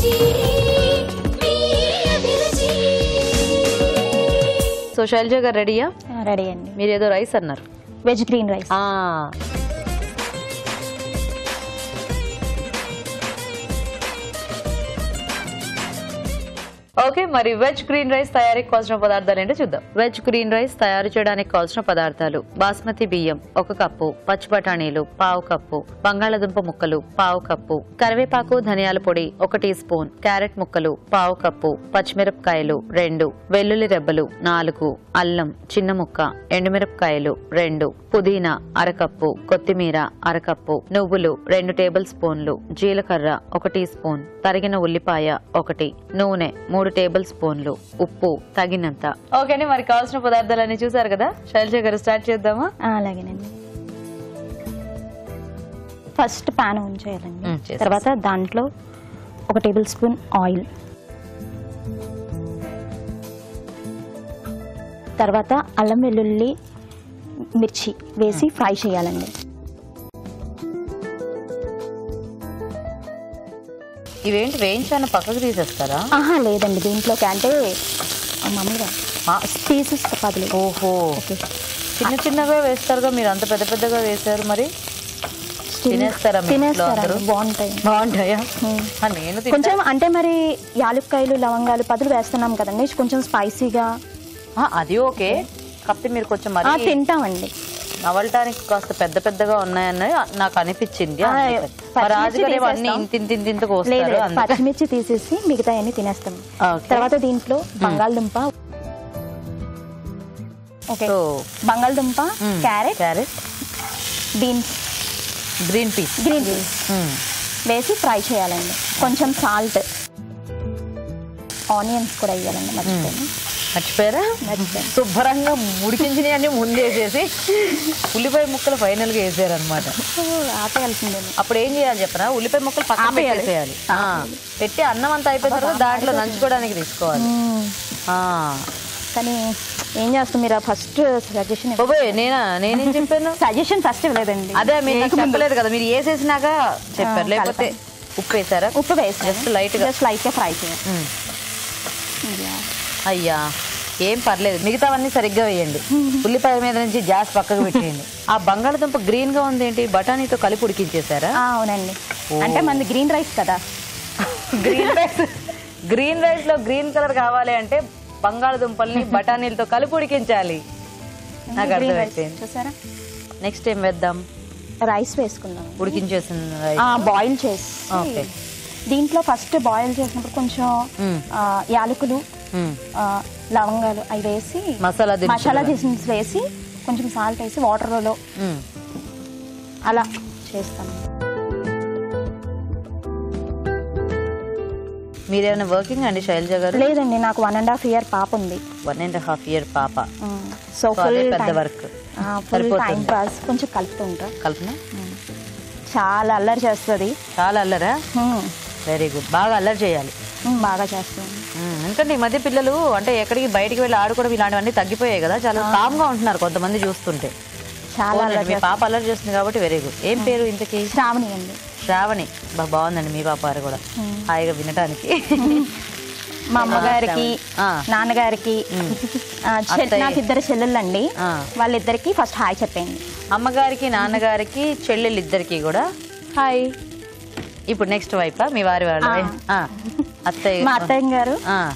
So Shailaja గారు రెడీయా? Ready అండి. మీరు ఏదో రైస్ అన్నారు, వెజ్ గ్రీన్ రైస్. ఓకే, మరి వెజ్ గ్రీన్ రైస్ తయారీకి కావాల్సిన పదార్థాలు ఏంటో చూద్దాం. వెజ్ గ్రీన్ రైస్ తయారు చేయడానికి కావాల్సిన పదార్థాలు: బాస్మతి బియ్యం 1 కప్పు, పచ్చి బఠానీలు 1/2 కప్పు, బంగాళదుంప ముక్కలు 1/2 కప్పు, కరివేపాకు ధనియాల పొడి 1 టీ స్పూన్, క్యారెట్ ముక్కలు 1/2 కప్పు, పచ్చిమిరపకాయలు 2, వెల్లుల్లి రెబ్బలు 4, అల్లం చిన్న ముక్క, ఎండుమిరపకాయలు 2, పుదీనా 1/2 కప్పు, కొత్తిమీర 1/2 కప్పు, నువ్వులు 2 టేబుల్ స్పూన్లు, జీలకర్ర 1 టీ స్పూన్, తరిగిన ఉల్లిపాయ 1, నూనె 3 టేబుల్ స్పూన్లు, ఉప్పు తగినంత. ఓకే అండి, మరి కావాల్సిన పదార్థాలన్నీ చూసారు కదా. శైలజ గారు స్టార్ట్ చేద్దామా? అలాగేనండి. ఫస్ట్ పాన్ ఆన్ చేయాలండి. తర్వాత దాంట్లో 1 టేబుల్ స్పూన్ ఆయిల్, తర్వాత అల్లం వెల్లుల్లి మిర్చి వేసి ఫ్రై చేయాలండి. ఇవేంటి వేయించాను పక్కకు తీసేస్తారా? లేదండి, దీంట్లోకి అంటే మామూలుగా పీసెస్ పదిలే. ఓహో, చిన్న చిన్నగా వేస్తారుగా, మీరు అంత పెద్ద పెద్దగా వేసారు, మరి తినేస్తారా? బాగుంటాయా? నేను కొంచెం అంటే మరి యాలుక్కాయలు లవంగాలు పదులు వేస్తున్నాం కదండి, కొంచెం స్పైసీగా. అది ఓకే, కాకపోతే మీరు కొంచెం తింటామండి. నవలటానికి కాస్త పెద్ద పెద్దగా ఉన్నాయని నాకు అనిపించింది. పచ్చిమిర్చి తీసేసి మిగతా అన్ని తినేస్తాం. తర్వాత దీంట్లో బంగాళదుంప, బంగాళదుంప, క్యారెట్, బీన్స్, గ్రీన్ పీస్ వేసి ఫ్రై చేయాలండి. కొంచెం సాల్ట్, ఆనియన్స్ కూడా వేయాలండి. మర్చిపోయారా? శుభ్రంగా ఉడికించినవి అన్ని ముందేసేసి ఉల్లిపాయ ముక్కలు ఫైనల్ గా వేసారు అనమాట. అప్పుడు ఏం చేయాలి చెప్పరా? ఉల్లిపాయ ముక్కలు పక్కన పెట్టేసేయాలి, పెట్టి అన్నం అంతా అయిపోయిన తర్వాత దాంట్లో నంచుకోవడానికి తీసుకోవాలి. కానీ ఏం చేస్తాం మీరు? ఫస్ట్ సజెషన్ నేనేం చెప్పాను? సజెషన్ ఫస్ట్ ఇవ్వలేదండి. అదే మీరు చెప్పలేదు కదా, మీరు వేసేసినాక చెప్పారు. లేకపోతే ఉప్పు వేసారా? ఉప్పు వేసి జస్ట్ లైట్ గా ఫ్రై చేయాలి. అయ్యా ఏం పర్లేదు, మిగతావన్నీ సరిగ్గా వేయండి. ఉల్లిపాయ మీద నుంచి గ్యాస్ పక్కకు పెట్టేయండి. ఆ బంగాళదుంప గ్రీన్ గా ఉంది ఏంటి? బఠానీతో కలిపి ఉడికించేసారా? అవునండి, అంటే మనది గ్రీన్ రైస్ కదా. గ్రీన్ రైస్ లో గ్రీన్ కలర్ కావాలి అంటే బంగాళదుంపల్ని బఠానీలతో కలిపి ఉడికించాలి. నాకు అర్థమైపోయింది. చూసారా? నెక్స్ట్ ఏం వేద్దాం? రైస్ వేసుకుందాం. ఉడికించేసింది బాయిల్ చేసి దీంట్లో ఫస్ట్ బాయిల్ చేసినప్పుడు కొంచెం యాలకులు, లవంగాలు అవి వేసి మసాలా దినుసులు వేసి కొంచెం సాల్ట్ వేసి వాటర్లో అలా చేస్తాను. మీరేమైనా వర్కింగ్ అండి శైలజ గారు? లేదండి, నాకు 1.5 year పాప ఉంది. 1.5 year పాప. సో పెద్ద వర్క్ టైం పాస్ కొంచెం కలుపుతూ ఉంటా. కల్పన చాలా అల్లరి చేస్తుంది. చాలా అల్లరా? వెరీ గుడ్, బాగా అల్లరి చేయాలి. బాగా చేస్తాను. ఎందుకంటే ఈ మధ్య పిల్లలు అంటే ఎక్కడికి బయటికి వెళ్ళి ఆడుకోవడం ఇలాంటివన్నీ తగ్గిపోయాయి కదా, చాలా కామ్ గా ఉంటున్నారు కొంతమంది చూస్తుంటే. చాలా మీ పాప అల్లరి చేస్తుంది కాబట్టి వెరీ గుడ్. ఏం పేరు ఇంతకీ? శ్రావణి అండి. శ్రావణి, బాగుందండి మీ పాప వారు కూడా హాయిగా వినటానికి. మా అమ్మగారికి, నాన్నగారికి, నాకు 2 చెల్లెళ్ళండి. వాళ్ళిద్దరికి ఫస్ట్ హాయ్ చెప్పండి. అమ్మగారికి, నాన్నగారికి, చెల్లెళ్ళు ఇద్దరికి కూడా హాయ్. ఇప్పుడు నెక్స్ట్ వైపా మీ వారి వాళ్ళ అత్తయ్య, మా అత్తయ్య గారు,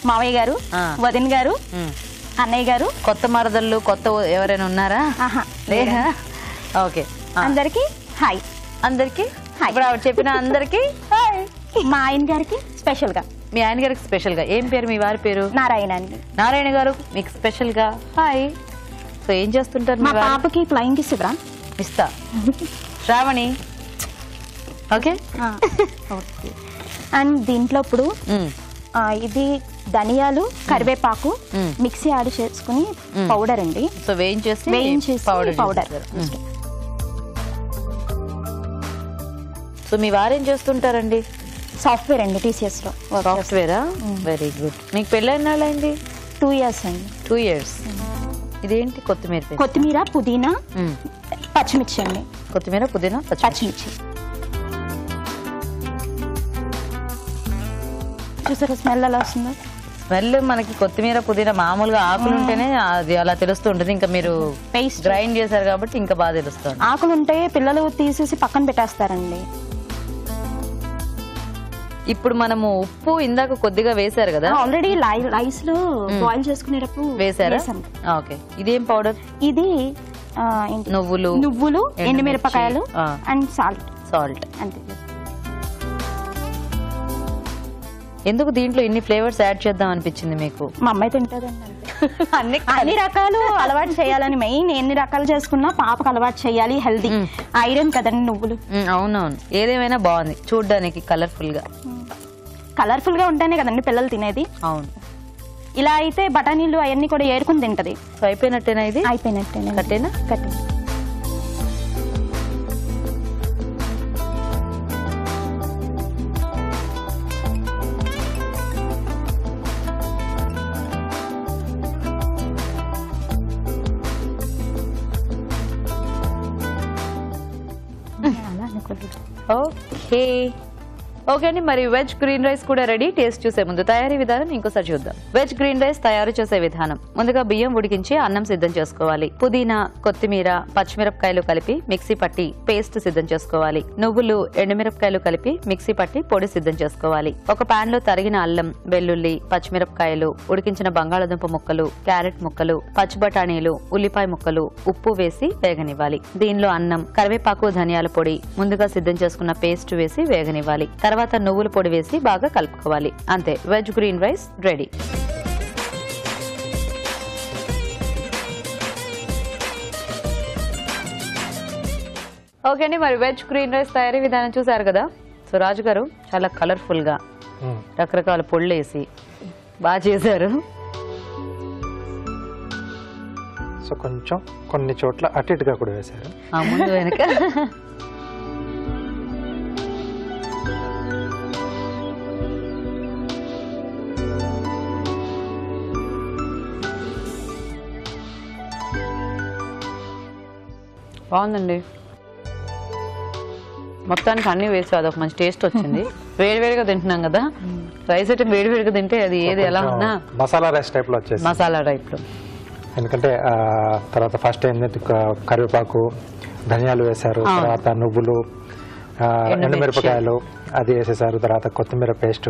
మావయ్య గారు, వదిన గారు, అన్నయ్య గారు. కొత్త మరదళ్ళు కొత్త ఎవరైనా ఉన్నారా? లేదా? ఓకే, అందరికి హాయ్. అందరికి ఇప్పుడు ఆవిడ చెప్పిన అందరికి హాయ్. మా ఆయన గారికి స్పెషల్ గా. మీ ఆయన గారికి స్పెషల్ గా ఏం పేరు? మీ వారి పేరు నారాయణ అండి. నారాయణ గారు మీకు స్పెషల్ గా హాయ్. సో ఏం చేస్తుంటారు? మా పాపకి ఫ్లయింగ్ కిస్ ఇస్తా. శ్రావణి ఓకే. అండ్ దీంట్లో ఇప్పుడు ఇది ధనియాలు, కరివేపాకు మిక్సీ యాడ్ చేసుకుని పౌడర్ అండి. సో వేయించేసి పౌడర్. సో మీ వారు ఏం చేస్తుంటారండి? సాఫ్ట్వేర్ అండి, TCS లో. సాఫ్ట్వేరా? Very good. మీకు పెళ్ళైనాళ్ళండి? 2 years అండి. 2 years. ఇదేంటి? కొత్తిమీర, పుదీనా, పచ్చిమిర్చి అండి. కొత్తిమీర, పుదీనా, పచ్చిమిర్చి. చూసారా స్మెల్ ఎలా వస్తుందో? స్మెల్ మనకి కొత్తిమీర పుదీనా మామూలుగా ఆకులు ఉంటేనే అది అలా తెలుస్తూ ఉంటుంది. ఇంకా మీరు పేస్ట్ గ్రైండ్ చేశారు కాబట్టి ఇంకా బాగా తెలుస్తుంది. ఆకులు ఉంటే పిల్లలు తీసేసి పక్కన పెట్టేస్తారండి. ఇప్పుడు మనము ఉప్పు ఇందాక కొద్దిగా వేశారు కదా, ఆల్రెడీ రైస్ లో బాయిల్ చేసుకునేటప్పుడు వేసారా? ఓకే. ఇదేం పౌడర్? ఇది నువ్వులు, ఎండుమిరపకాయలు అండ్ సాల్ట్ అంతే. ఎందుకు దీంట్లో ఇన్ని ఫ్లేవర్స్ యాడ్ చేద్దాం అనిపించింది మీకు? మా అమ్మాయి తింటదండి. అన్ని రకాలు అలవాటు చేయాలని, మెయిన్ ఎన్ని రకాలు చేసుకున్నా పాపకు అలవాటు చేయాలి. హెల్దీ, ఐరన్ కదండి నువ్వులు. అవునవును. ఏదేమైనా బాగుంది చూడడానికి, కలర్ఫుల్ గా ఉంటేనే కదండి పిల్లలు తినేది. అవును. ఇలా అయితే బఠానీలు అవన్నీ కూడా ఏరుకుని తింటది. సో అయిపోయినట్టేనా? ఇది అయిపోయినట్టేనా? కట్టేనా? కట్టే. ఓకే అండి. మరి వెజ్ గ్రీన్ రైస్ కూడా రెడీ. టేస్ట్ చూసే ముందు తయారీ విధానం ఇంకోసారి చూద్దాం. వెజ్ గ్రీన్ రైస్ తయారు చేసే విధానం: ముందుగా బియ్యం ఉడికించి అన్నం సిద్ధం చేసుకోవాలి. పుదీనా, కొత్తిమీర, పచ్చిమిరపకాయలు కలిపి మిక్సీ పట్టి పేస్ట్ సిద్ధం చేసుకోవాలి. నువ్వులు, ఎండుమిరపకాయలు కలిపి మిక్సీ పట్టి పొడి సిద్ధం చేసుకోవాలి. ఒక పాన్ లో తరిగిన అల్లం, వెల్లుల్లి, పచ్చిమిరపకాయలు, ఉడికించిన బంగాళదుంప ముక్కలు, క్యారెట్ ముక్కలు, పచ్చి బఠానీలు, ఉల్లిపాయ ముక్కలు, ఉప్పు వేసి వేగనివ్వాలి. దీనిలో అన్నం, కరివేపాకు, ధనియాల పొడి, ముందుగా సిద్ధం చేసుకున్న పేస్ట్ వేసి వేగనివ్వాలి. తర్వాత నువ్వుల పొడి వేసి బాగా కలుపుకోవాలి. అంతే, veg green rice ready. Okay అండి. మరి వెజ్ గ్రీన్ రైస్ తయారీ విధానం చూసారు కదా. సో రాజు గారు చాలా కలర్ఫుల్ గా రకరకాల పొళ్ళు వేసి బాగా చేశారు. సో కొంచెం కొన్ని చోట్ల అటు ఇటుగా కూడా వేశారు. ముందు వెనక బాగుందండి. మొత్తానికి అన్ని వేసి అదొక మంచి టేస్ట్ వచ్చింది. వేడివేడిగా తింటున్నాం కదా, రైస్ ఐటమ్ వేడివేడిగా తింటే అది ఏది ఎలా ఉన్నా మసాలా రైస్ టైప్ లో వచ్చేసి మసాలా టైప్ లో. ఎందుకంటే తర్వాత ఫస్ట్ ఏంటంటే కరివేపాకు, ధనియాలు వేశారు, తర్వాత నువ్వులు, ఎండుమిరపకాయలు అది వేసేసారు, తర్వాత కొత్తిమీర పేస్ట్,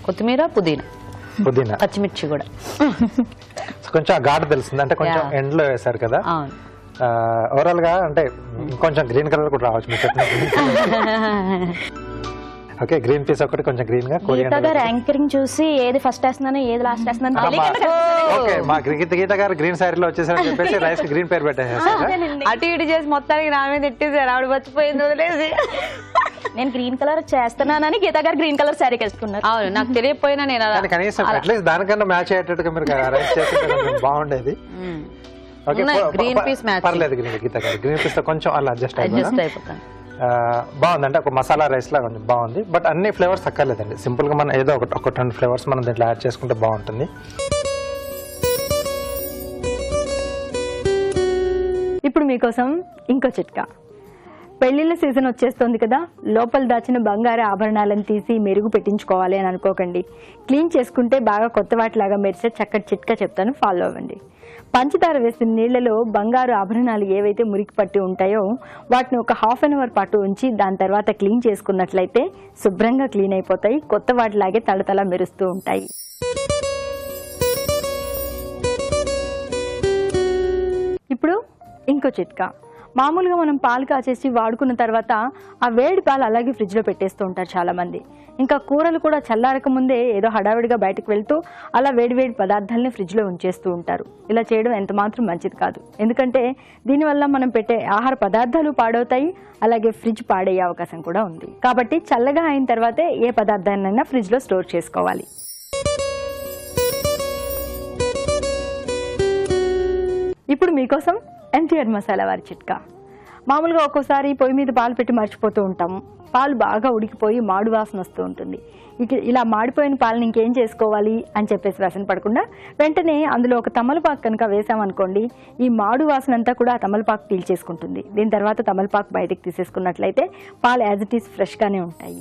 కొత్తిమీర, పుదీనా, పచ్చిమిర్చి కూడా కొంచెం ఘాటు తెలుస్తుంది. అంటే కొంచెం ఎండ్లో వేశారు కదా. ఓవరాల్ గా అంటే కొంచెం గ్రీన్ కలర్ కూడా రావచ్చు మీరు చెప్పినట్టు. ఓకే, గ్రీన్ పీస్ ఒకటి కొంచెం గ్రీన్ గా. యాంకరింగ్ చూసి ఏది ఫస్ట్ వేస్తున్నాను ఏది లాస్ట్ వేస్తున్నాను. ఓకే, మా గీత గారు గ్రీన్ శారీలో వచ్చేసారని చెప్పేసి రైస్ గ్రీన్ పేరు పెట్టేసారు. అటు ఇటు చేసి మొత్తానికి నా మీద ఎట్టేసారు. ఆవిడ మర్చిపోయింది, వదిలేసి. నేను గ్రీన్ కలర్ చేస్తున్నానని గీత గారు గ్రీన్ కలర్ శారీ వేసుకున్నారు. అవును, నాకు తెలియకపోయినా నేను కనీసం అట్లీస్ట్ దానికన్నా మ్యాచ్ అయ్యేటట్టుగా మీరు రైస్ చేస్తే బాగుండేది. గ్రీన్ పీస్ మ్యాచ్ పర్లేదు. గీత గారు గ్రీన్ పీస్ తో కొంచెం అలా అడ్జస్ట్ అయిపోతాను. బాగుందంటే ఒక మసాలా రైస్ లా కొంచెం బాగుంది. బట్ అన్ని ఫ్లేవర్స్ అక్కర్లేదండి, సింపుల్ గా మనం ఏదో ఒక 2 ఫ్లేవర్స్ మనం దీంట్లో యాడ్ చేసుకుంటే బాగుంటుంది. ఇప్పుడు మీకోసం ఇంకో చిట్కా. పెళ్లిళ్ళ సీజన్ వచ్చేస్తుంది కదా, లోపల దాచిన బంగారు ఆభరణాలను తీసి మెరుగు పెట్టించుకోవాలి అని అనుకోకండి. క్లీన్ చేసుకుంటే బాగా కొత్త వాటిలాగా మెరిసే చక్కటి చిట్కా చెప్తాను, ఫాలో అవ్వండి. పంచదార వేసిన నీళ్లలో బంగారు ఆభరణాలు ఏవైతే మురికి పట్టి ఉంటాయో వాటిని ఒక 1/2 అవర్ పాటు ఉంచి దాని తర్వాత క్లీన్ చేసుకున్నట్లయితే శుభ్రంగా క్లీన్ అయిపోతాయి, కొత్త వాటిలాగే తళతళ మెరుస్తూ ఉంటాయి. ఇప్పుడు ఇంకో చిట్కా. మామూలుగా మనం పాలు కాచేసి వాడుకున్న తర్వాత ఆ వేడి పాలు అలాగే ఫ్రిడ్జ్లో పెట్టేస్తూ ఉంటారు చాలామంది. ఇంకా కూరలు కూడా చల్లారక ముందే ఏదో హడావిడిగా బయటకు వెళ్తూ అలా వేడివేడి పదార్థాలని ఫ్రిడ్జ్లో ఉంచేస్తూ ఉంటారు. ఇలా చేయడం ఎంత మాత్రం మంచిది కాదు. ఎందుకంటే దీనివల్ల మనం పెట్టే ఆహార పదార్థాలు పాడవుతాయి, అలాగే ఫ్రిడ్జ్ పాడయ్యే అవకాశం కూడా ఉంది. కాబట్టి చల్లగా అయిన తర్వాతే ఏ పదార్థాన్నైనా ఫ్రిడ్జ్లో స్టోర్ చేసుకోవాలి. ఇప్పుడు మీకోసం ఎన్టీఆర్ మసాలా వారి చిట్కా. మామూలుగా ఒక్కోసారి పొయ్యి మీద పాలు పెట్టి మర్చిపోతూ ఉంటాము. పాలు బాగా ఉడికిపోయి మాడు వాసన వస్తూ ఉంటుంది. ఇలా మాడిపోయిన పాలను ఇంకేం చేసుకోవాలి అని చెప్పేసి వ్యసన పడకుండా వెంటనే అందులో ఒక తమలపాకు కనుక వేసామనుకోండి, ఈ మాడు వాసన అంతా కూడా ఆ తమలపాకు పీల్చేసుకుంటుంది. దీని తర్వాత తమలపాకు బయటకు తీసేసుకున్నట్లయితే పాలు యాజ్ ఇట్ ఈస్ ఫ్రెష్గానే ఉంటాయి.